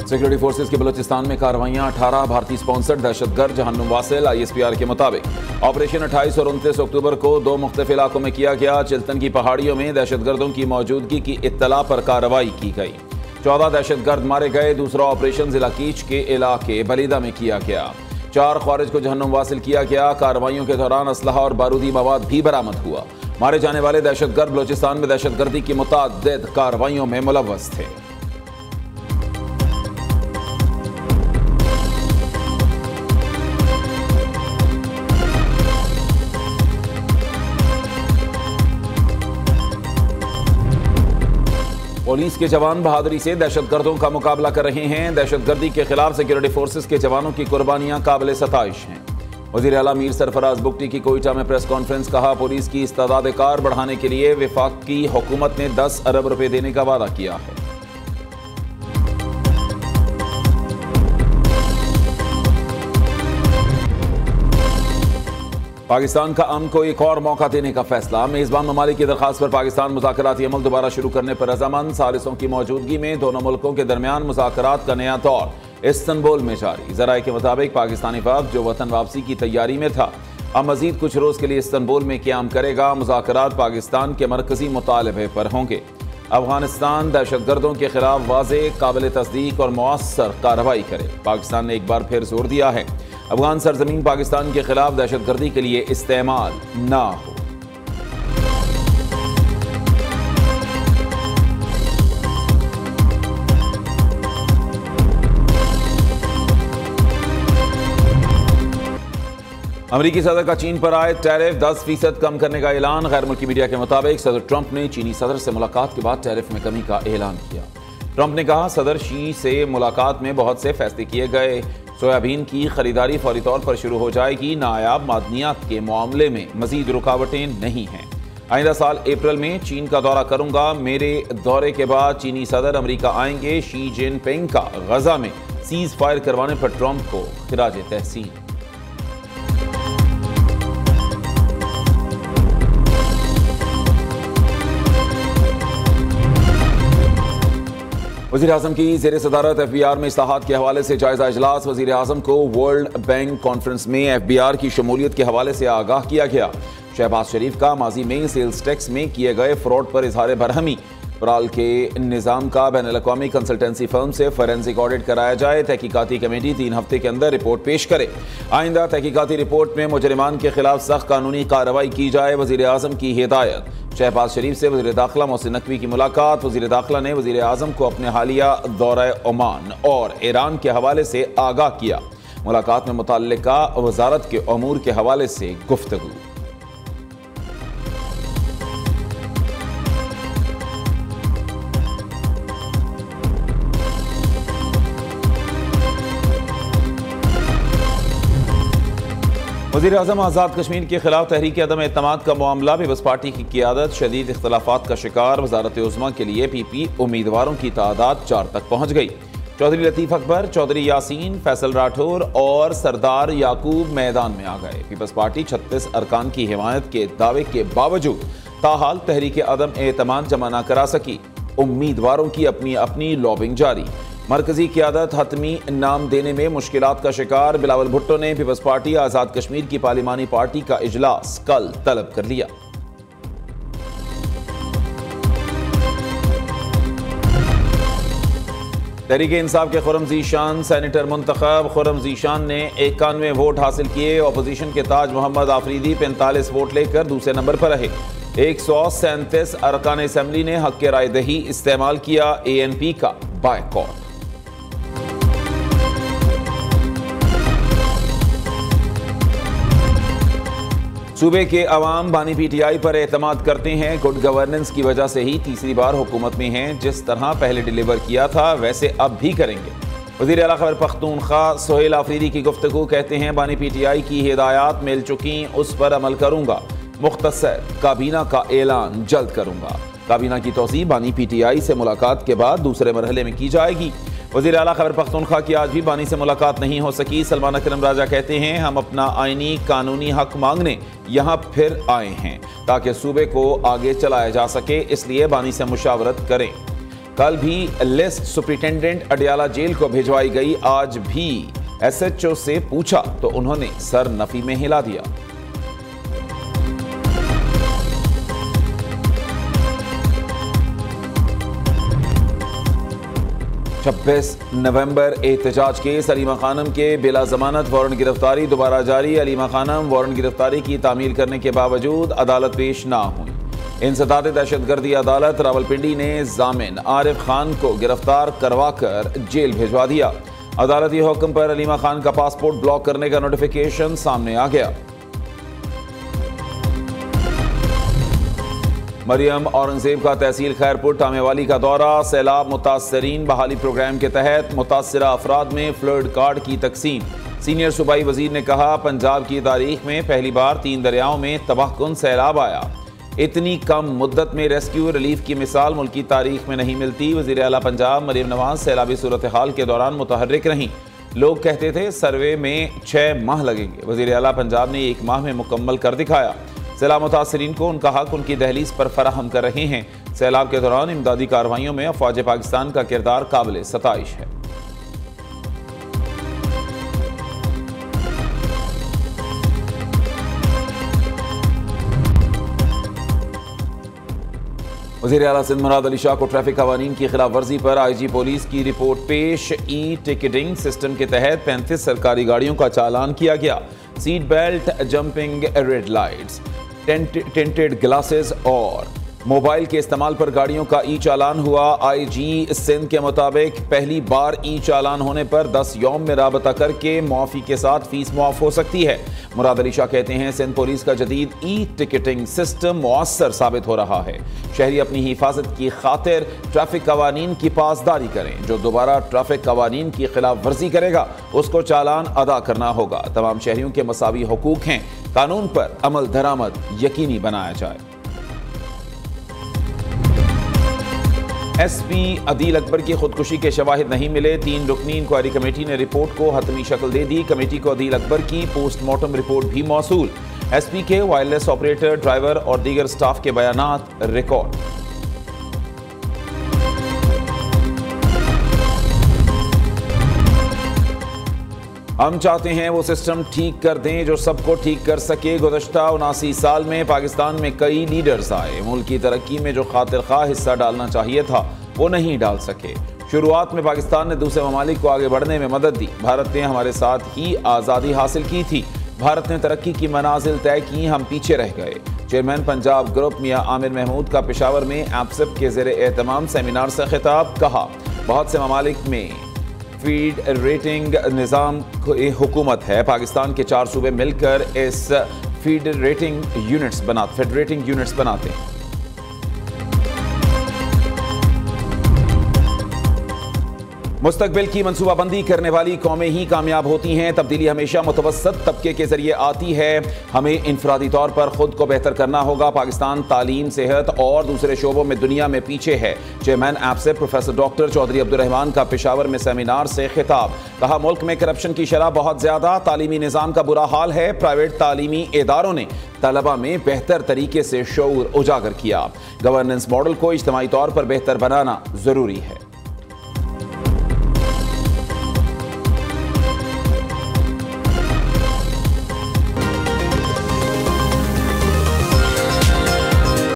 Security forces की बलूचिस्तान में कार्रवाइयां। 18 भारतीय स्पॉन्सर्ड दहशतगर्द जहन्नुम वासिल। ISPR के मुताबिक ऑपरेशन 28 और 29 अक्टूबर को 2 मुख्तलिफ इलाकों में किया गया। चिल्तन की पहाड़ियों में दहशतगर्दों की मौजूदगी की इत्तला पर कार्रवाई की गई। 14 दहशतगर्द मारे गए। दूसरा ऑपरेशन जिला कीच के इलाके बलीदा में किया गया। 4 ख्वारिज को जहन्नुम वासिल किया गया। कार्रवाइयों के दौरान असलहा और बारूदी मवाद भी बरामद हुआ। मारे जाने वाले दहशतगर्द बलूचिस्तान में दहशतगर्दी की मुतअद्दिद कार्रवाइयों में मुलव्वस थे। पुलिस के जवान बहादुरी से दहशतगर्दों का मुकाबला कर रहे हैं। दहशतगर्दी के खिलाफ सिक्योरिटी फोर्सेस के जवानों की कुर्बानियां काबिल सताइश हैं। वज़ीर आला मीर सरफराज बुगटी की कोयटा में प्रेस कॉन्फ्रेंस। कहा, पुलिस की इस्तादाद कार बढ़ाने के लिए वफाकी हुकूमत ने 10 अरब रुपए देने का वादा किया है। पाकिस्तान का अमन को एक और मौका देने का फैसला। मेजबान ममालिक की दरखास्त पर पाकिस्तान मुज़ाकराती अमल दोबारा शुरू करने पर रजामंद। सालिसों की मौजूदगी में दोनों मुल्कों के दरमियान मुज़ाकरात का नया दौर इस्तांबुल में जारी। ज़राए के मुताबिक पाकिस्तानी वफ़द जो वतन वापसी की तैयारी में था, अब मजीद कुछ रोज़ के लिए इस्तांबुल में क़याम करेगा। मुज़ाकरात पाकिस्तान के मरकजी मुतालबे पर होंगे। अफगानिस्तान दहशतगर्दों के खिलाफ वाज़ेह, काबिल तस्दीक और मौसर कार्रवाई करे। पाकिस्तान ने एक बार फिर जोर दिया है, अफगान सरजमीन पाकिस्तान के खिलाफ दहशतगर्दी के लिए इस्तेमाल ना हो। अमेरिकी सदर का चीन पर आए टैरिफ 10% कम करने का ऐलान। गैर मुल्की मीडिया के मुताबिक सदर ट्रंप ने चीनी सदर से मुलाकात के बाद टैरिफ में कमी का ऐलान किया। ट्रंप ने कहा, सदर शी से मुलाकात में बहुत से फैसले किए गए। सोयाबीन की खरीदारी फौरी तौर पर शुरू हो जाएगी। नायाब मादनियात के मामले में मजीद रुकावटें नहीं हैं। आइंदा साल अप्रैल में चीन का दौरा करूंगा। मेरे दौरे के बाद चीनी सदर अमेरिका आएंगे। शी जिनपिंग का गजा में सीज फायर करवाने पर ट्रंप को खिराज तहसीन। वज़ीर आज़म की ज़ेर सदारत FBR में इस्लाहात के हवाले से जायजा इजलास। वज़ीर आज़म को वर्ल्ड बैंक कॉन्फ्रेंस में FBR की शमूलियत के हवाले से आगाह किया गया। शहबाज शरीफ का माजी में सेल्स टैक्स में किए गए फ्रॉड पर इजहार बरहमी। पराल के निज़ाम का बैनुल-अक़वामी कंसल्टेंसी फर्म से फोरेंसिक ऑडिट कराया जाए। तहकीकाती कमेटी 3 हफ्ते के अंदर रिपोर्ट पेश करे। आइंदा तहकीकाती रिपोर्ट में मुजरिमान के खिलाफ सख्त कानूनी कार्रवाई की जाए। वज़ीर आज़म की हिदायत। शहबाज शरीफ से वज़ीर दाखिला मोहसिन नकवी की मुलाकात। वज़ीर दाखिला ने वज़ीर आज़म को अपने हालिया दौरा ओमान और ईरान के हवाले से आगाह किया। मुलाकात में मुतल्लिका वजारत के अमूर के हवाले से गुफ्तगू। वज़ीर आज़म आज़ाद कश्मीर के खिलाफ तहरीक अदम एतमाद का मामला। पीपल्स पार्टी की क़ियादत शदीद इख्तलाफात का शिकार। वज़ारत उज़्मा के लिए PP उम्मीदवारों की तादाद 4 तक पहुँच गई। चौधरी लतीफ़ अकबर, चौधरी यासीन, फैसल राठौर और सरदार याकूब मैदान में आ गए। पीपल्स पार्टी 36 अरकान की हिमायत के दावे के बावजूद ताहाल तहरीक अदम एतमाद जमा न करा सकी। उम्मीदवारों की अपनी अपनी लॉबिंग जारी। मरकजी क़ियादत हतमी नाम देने में मुश्किलात का शिकार। बिलावल भुट्टो ने पीपल्स पार्टी आज़ाद कश्मीर की पार्लिमानी पार्टी का इजलास कल तलब कर लिया। तहरीक इंसाफ के खुर्रम ज़ीशान सेनेटर मुंतखब। खुर्रम ज़ीशान ने 91 वोट हासिल किए। अपोजिशन के ताज मोहम्मद आफरीदी 45 वोट लेकर दूसरे नंबर पर रहे। 137 अरकान असम्बली ने हक के राय दही इस्तेमाल किया। ANP का बायकॉट। सूबे के अवाम बानी PTI पर एतमाद करते हैं। गुड गवर्नेंस की वजह से ही तीसरी बार हुकूमत में हैं। जिस तरह पहले डिलीवर किया था वैसे अब भी करेंगे। वज़ीर आला खैबर पख्तूनख्वा सोहेल आफरीदी की गुफ्तगू। कहते हैं, बानी PTI की हिदायत मिल चुकी, उस पर अमल करूंगा। मुख्तसर काबीना का ऐलान जल्द करूंगा। काबीना की तौसीब बानी PTI से मुलाकात के बाद दूसरे मरहले में की जाएगी। वज़ीर आला खैबर पख्तूनख्वा की आज भी बानी से मुलाकात नहीं हो सकी। सलमान अकरम राजा कहते हैं, हम अपना आइनी कानूनी हक मांगने यहाँ फिर आए हैं ताकि सूबे को आगे चलाया जा सके, इसलिए बानी से मुशावरत करें। कल भी लिस्ट सुप्रिंटेंडेंट अडियाला जेल को भिजवाई गई। आज भी SHO से पूछा तो उन्होंने सर नफी में हिला दिया। 26 नवंबर एहतजाज केस। अलीमा खानम के बिला जमानत वारंट गिरफ्तारी दोबारा जारी। अलीमा खानम वारंट गिरफ्तारी की तामील करने के बावजूद अदालत पेश ना हुई। इंसदाद दहशतगर्दी अदालत रावलपिंडी ने जामिन आरिफ खान को गिरफ्तार करवाकर जेल भिजवा दिया। अदालती हुक्म पर अलीमा खान का पासपोर्ट ब्लॉक करने का नोटिफिकेशन सामने आ गया। मरियम औरंगजेब का तहसील खैरपुर टामेवाली का दौरा। सैलाब मुतासरीन बहाली प्रोग्राम के तहत मुतासरा अफराद में फ्लड कार्ड की तकसीम। सीनियर सूबाई वजीर ने कहा, पंजाब की तारीख में पहली बार 3 दरियाओं में तबाहकुन सैलाब आया। इतनी कम मुद्दत में रेस्क्यू रिलीफ की मिसाल मुल्क की तारीख में नहीं मिलती। वजीर आला पंजाब मरियम नवाज सैलाबी सूरत हाल के दौरान मुतहर्रिक रहीं। लोग कहते थे सर्वे में 6 माह लगेंगे, वजीर आला पंजाब ने 1 माह में मुकम्मल कर दिखाया। सैलाब मुतासरीन को उनका हक उनकी दहलीज पर फराहम कर रहे हैं। सैलाब के दौरान इमदादी कार्रवाइयों में अफवाज पाकिस्तान का किरदार काबिल सताइश है। वज़ीर आला सिंध मुराद अली शाह को ट्रैफिक कवानीन की खिलाफ वर्जी पर IG पुलिस की रिपोर्ट पेश। टिकटिंग सिस्टम के तहत 35 सरकारी गाड़ियों का चालान किया गया। Seat belt, jumping, red lights, tinted glasses और मोबाइल के इस्तेमाल पर गाड़ियों का चालान हुआ। IG सिंध के मुताबिक पहली बार चालान होने पर 10 यौम में राबता करके मुआफ़ी के साथ फीस मुआफ़ हो सकती है। मुराद अली शाह कहते हैं, सिंध पुलिस का जदीद टिकटिंग सिस्टम मुअस्सर साबित हो रहा है। शहरी अपनी हिफाजत की खातिर ट्रैफिक कवानीन की पासदारी करें। जो दोबारा ट्रैफिक कवानीन की खिलाफ वर्जी करेगा उसको चालान अदा करना होगा। तमाम शहरियों के मसावी हुकूक हैं। कानून पर अमल दरामद यकीनी बनाया जाए। SP अदील अकबर की खुदकुशी के शवाहिद नहीं मिले। 3 रुकनी इंक्वायरी कमेटी ने रिपोर्ट को हतमी शक्ल दे दी। कमेटी को अदील अकबर की पोस्टमार्टम रिपोर्ट भी मौसूल। SP के वायरलेस ऑपरेटर, ड्राइवर और दीगर स्टाफ के बयानात रिकॉर्ड। हम चाहते हैं वो सिस्टम ठीक कर दें जो सबको ठीक कर सके। गुज़श्ता 79 साल में पाकिस्तान में कई लीडर्स आए। मुल्क की तरक्की में जो खातिर ख्वाह हिस्सा डालना चाहिए था वो नहीं डाल सके। शुरुआत में पाकिस्तान ने दूसरे ममालिक को आगे बढ़ने में मदद दी। भारत ने हमारे साथ ही आज़ादी हासिल की थी। भारत ने तरक्की की मनाजिल तय की, हम पीछे रह गए। चेयरमैन पंजाब ग्रुप मियां आमिर महमूद का पेशावर में APSEP के ज़ेरे एहतमाम सेमिनार से खिताब। कहा, बहुत से ममालिक में फीड रेटिंग निज़ाम हुकूमत है। पाकिस्तान के 4 सूबे मिलकर इस फेडरेटिंग यूनिट्स बनाते हैं। मुस्तकबिल की मनसूबाबंदी करने वाली कौमें ही कामयाब होती हैं। तब्दीली हमेशा मुतवस्सत तबके के जरिए आती है। हमें इनफरादी तौर पर खुद को बेहतर करना होगा। पाकिस्तान तालीम, सेहत और दूसरे शोबों में दुनिया में पीछे है। Chairman APSEP professor doctor Chaudhry Abdurrahman का पेशावर में सेमिनार से खिताब। कहा, मुल्क में करप्शन की शरह बहुत ज्यादा, तालीमी निज़ाम का बुरा हाल है। प्राइवेट तालीमी इदारों ने तलबा में बेहतर तरीके से शऊर उजागर किया। गवर्नेंस मॉडल को इज्तिमाई तौर पर बेहतर बनाना जरूरी है।